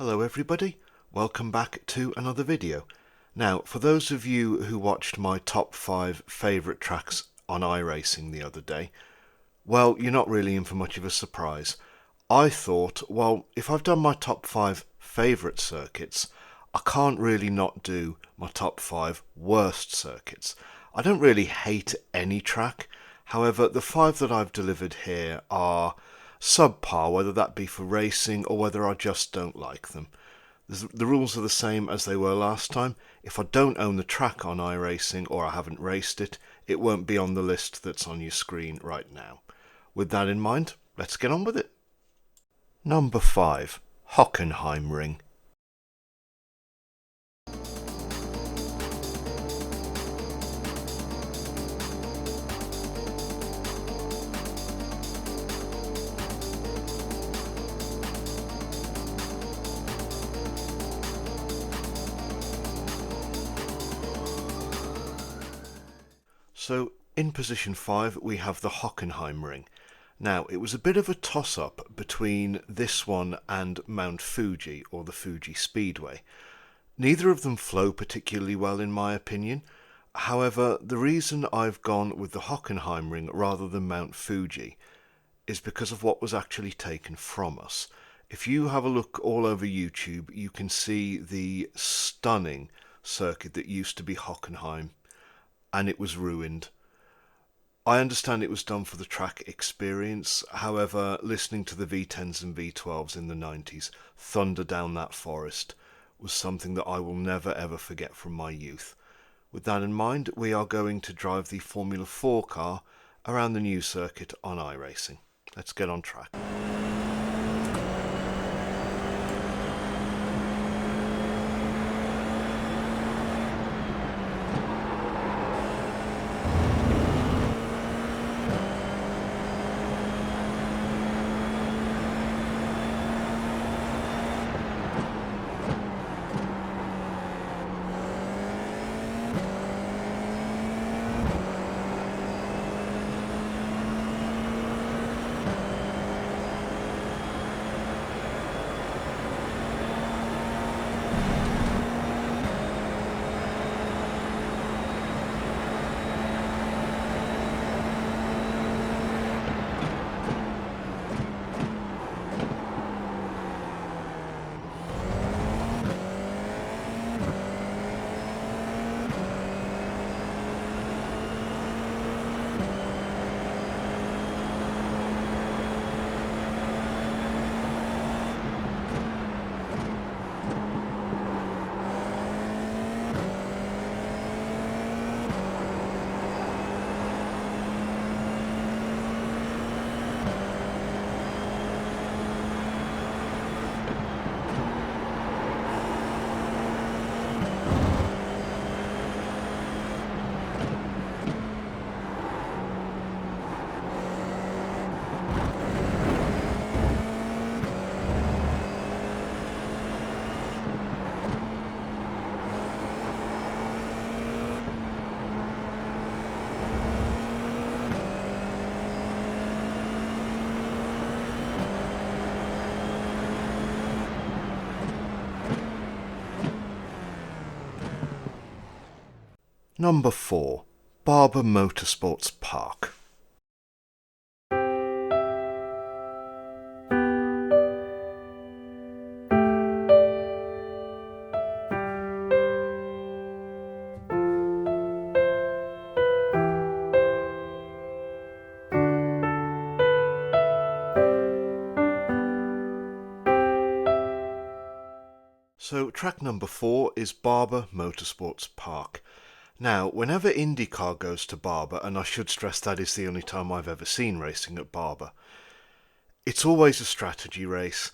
Hello everybody, welcome back to another video. Now, for those of you who watched my top 5 favourite tracks on iRacing the other day, well, you're not really in for much of a surprise. I thought, well, if I've done my top 5 favourite circuits, I can't really not do my top 5 worst circuits. I don't really hate any track, however, the 5 that I've delivered here are subpar, whether that be for racing or whether I just don't like them. The rules are the same as they were last time. If I don't own the track on iRacing or I haven't raced it, it won't be on the list that's on your screen right now. With that in mind, let's get on with it. Number 5. Hockenheimring. So, in position 5 we have the Hockenheimring. Now, it was a bit of a toss-up between this one and Mount Fuji, or the Fuji Speedway. Neither of them flow particularly well in my opinion. However, the reason I've gone with the Hockenheimring rather than Mount Fuji is because of what was actually taken from us. If you have a look all over YouTube, you can see the stunning circuit that used to be Hockenheim, and it was ruined. I understand it was done for the track experience, however, listening to the V10s and V12s in the 90s thunder down that forest was something that I will never ever forget from my youth. With that in mind, we are going to drive the Formula 4 car around the new circuit on iRacing. Let's get on track. Number 4. Barber Motorsports Park. So track number 4 is Barber Motorsports Park. Now, whenever IndyCar goes to Barber, and I should stress that is the only time I've ever seen racing at Barber, it's always a strategy race,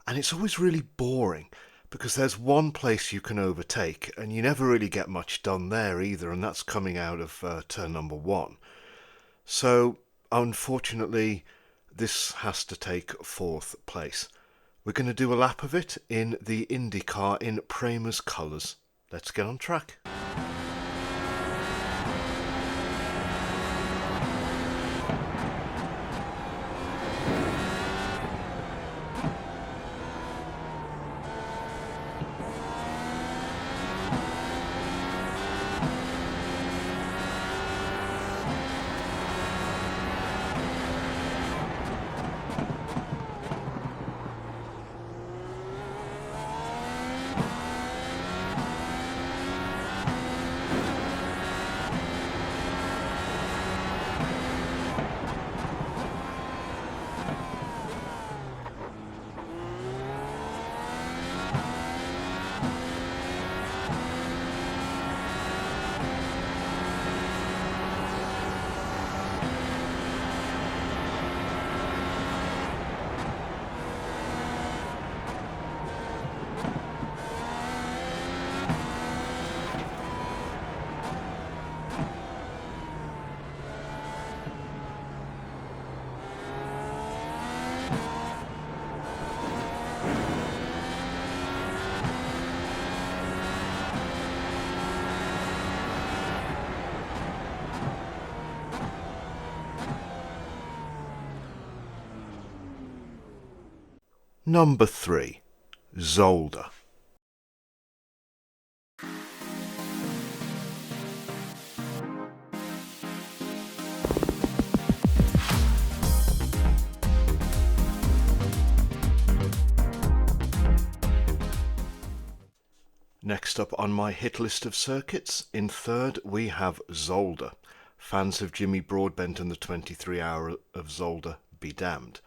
and it's always really boring, because there's one place you can overtake, and you never really get much done there either, and that's coming out of turn number 1. So, unfortunately, this has to take 4th place. We're going to do a lap of it in the IndyCar in Prama's colours. Let's get on track. Number 3. Zolder. Next up on my hit list of circuits, in third we have Zolder. Fans of Jimmy Broadbent and the 23 Hour of Zolder be damned.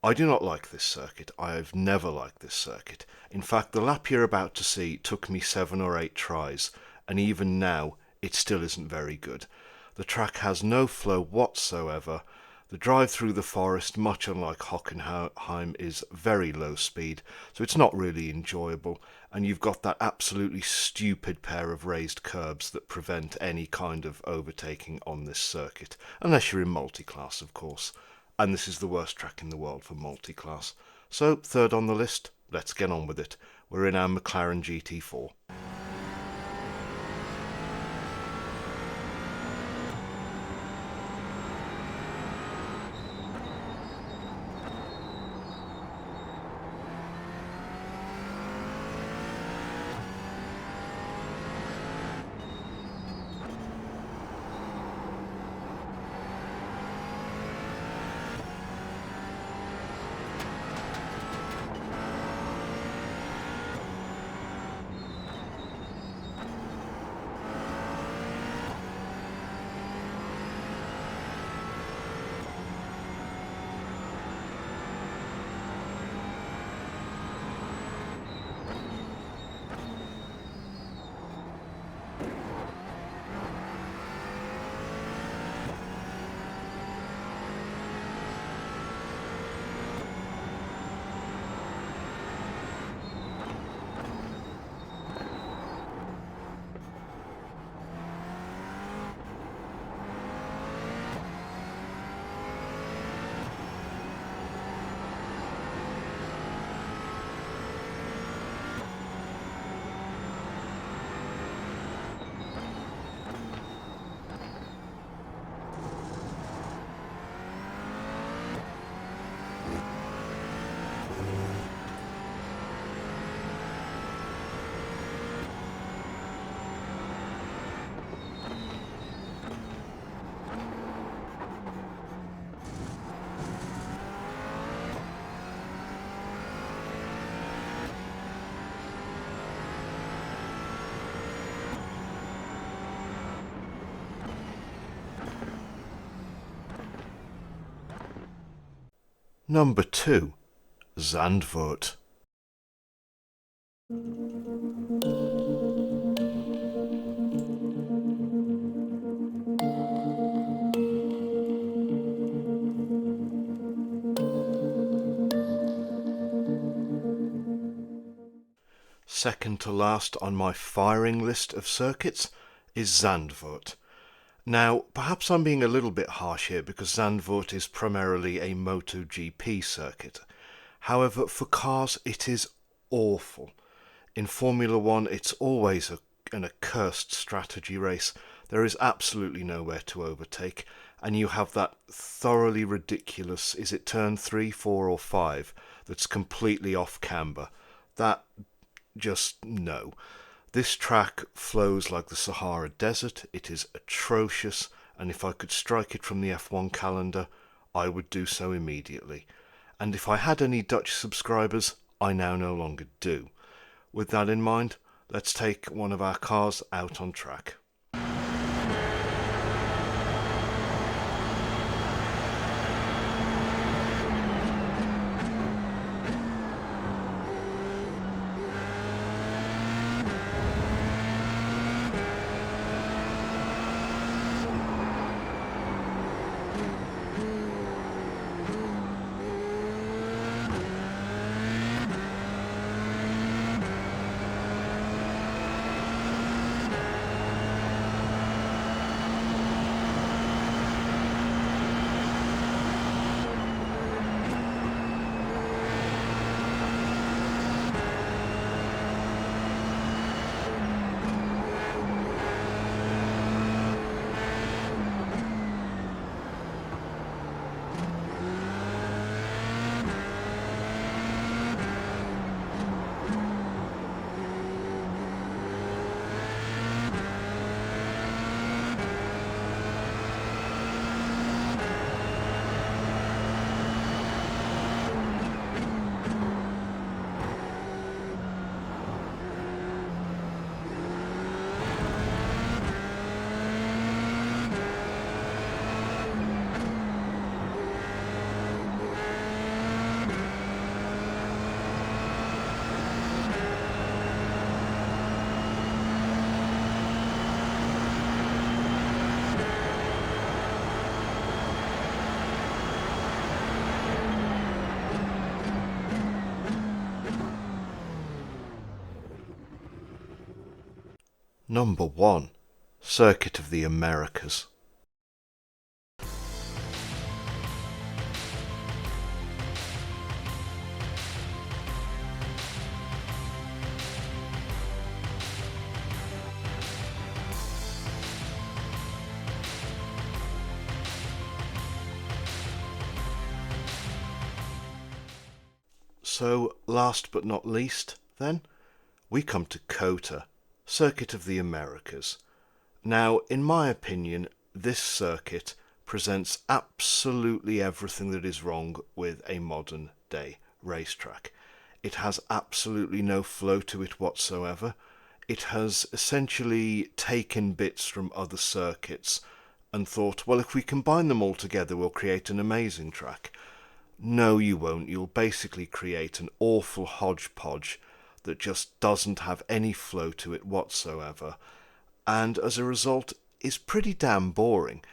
I do not like this circuit. I have never liked this circuit. In fact, the lap you're about to see took me 7 or 8 tries, and even now it still isn't very good. The track has no flow whatsoever. The drive through the forest, much unlike Hockenheim, is very low speed, so it's not really enjoyable, and you've got that absolutely stupid pair of raised curbs that prevent any kind of overtaking on this circuit, unless you're in multi-class, of course. And this is the worst track in the world for multi-class. So, third on the list, let's get on with it. We're in our McLaren GT4. Number 2. Zandvoort. Second to last on my firing list of circuits is Zandvoort. Now, perhaps I'm being a little bit harsh here because Zandvoort is primarily a MotoGP circuit. However, for cars it is awful. In Formula One it's always an accursed strategy race. There is absolutely nowhere to overtake, and you have that thoroughly ridiculous, is it turn 3, 4 or 5, that's completely off camber. That just no. This track flows like the Sahara Desert. It is atrocious, and if I could strike it from the F1 calendar, I would do so immediately. And if I had any Dutch subscribers, I now no longer do. With that in mind, let's take one of our cars out on track. Number 1. Circuit of the Americas. So, last but not least, then, we come to COTA, Circuit of the Americas. Now, in my opinion, this circuit presents absolutely everything that is wrong with a modern day racetrack. It has absolutely no flow to it whatsoever. It has essentially taken bits from other circuits and thought, well, if we combine them all together, we'll create an amazing track. No, you won't. You'll basically create an awful hodgepodge that just doesn't have any flow to it whatsoever, and as a result is pretty damn boring.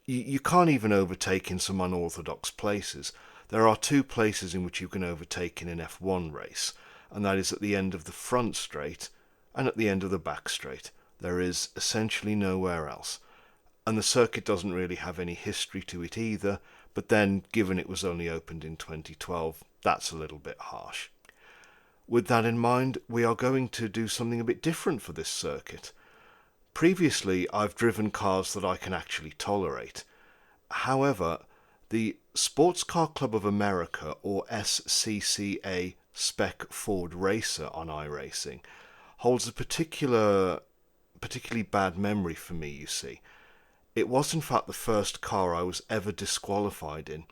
You can't even overtake in some unorthodox places. There are two places in which you can overtake in an F1 race, and that is at the end of the front straight and at the end of the back straight. There is essentially nowhere else. And the circuit doesn't really have any history to it either, but then, given it was only opened in 2012, that's a little bit harsh. With that in mind, we are going to do something a bit different for this circuit. Previously, I've driven cars that I can actually tolerate. However, the Sports Car Club of America, or SCCA Spec Ford Racer on iRacing, holds a particularly bad memory for me, you see. It was in fact the first car I was ever disqualified in.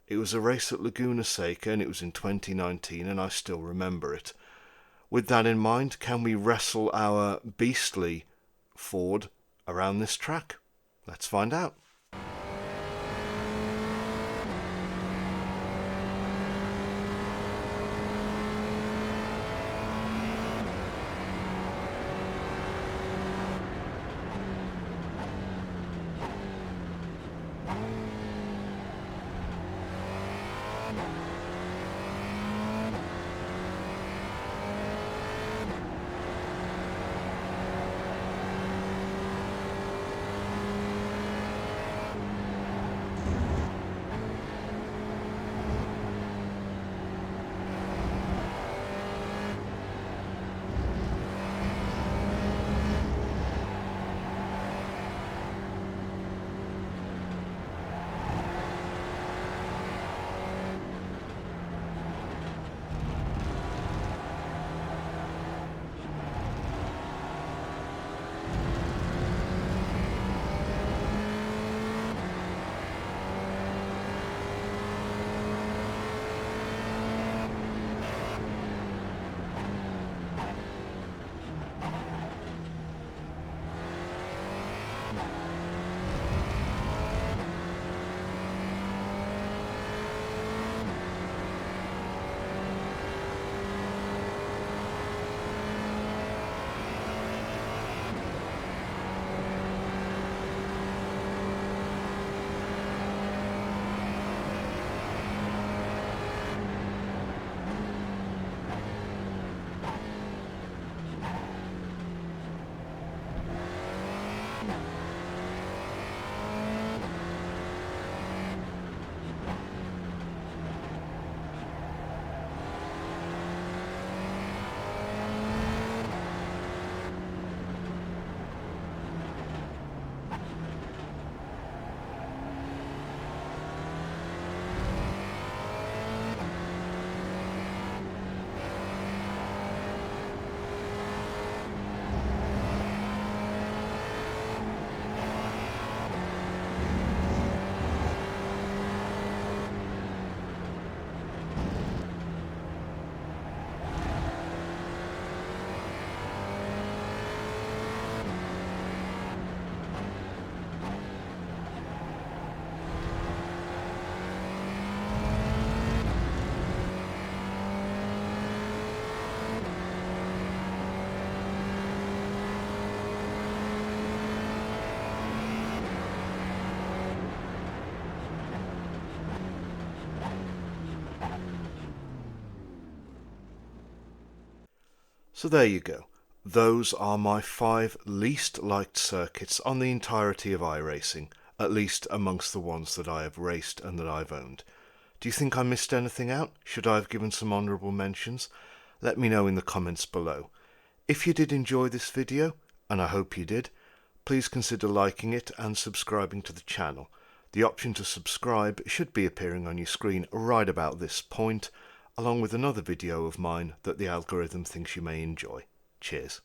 It was a race at Laguna Seca and it was in 2019 and I still remember it. With that in mind, can we wrestle our beastly Ford around this track? Let's find out. So there you go. Those are my 5 least liked circuits on the entirety of iRacing, at least amongst the ones that I have raced and that I've owned. Do you think I missed anything out? Should I have given some honourable mentions? Let me know in the comments below. If you did enjoy this video, and I hope you did, please consider liking it and subscribing to the channel. The option to subscribe should be appearing on your screen right about this point, along with another video of mine that the algorithm thinks you may enjoy. Cheers.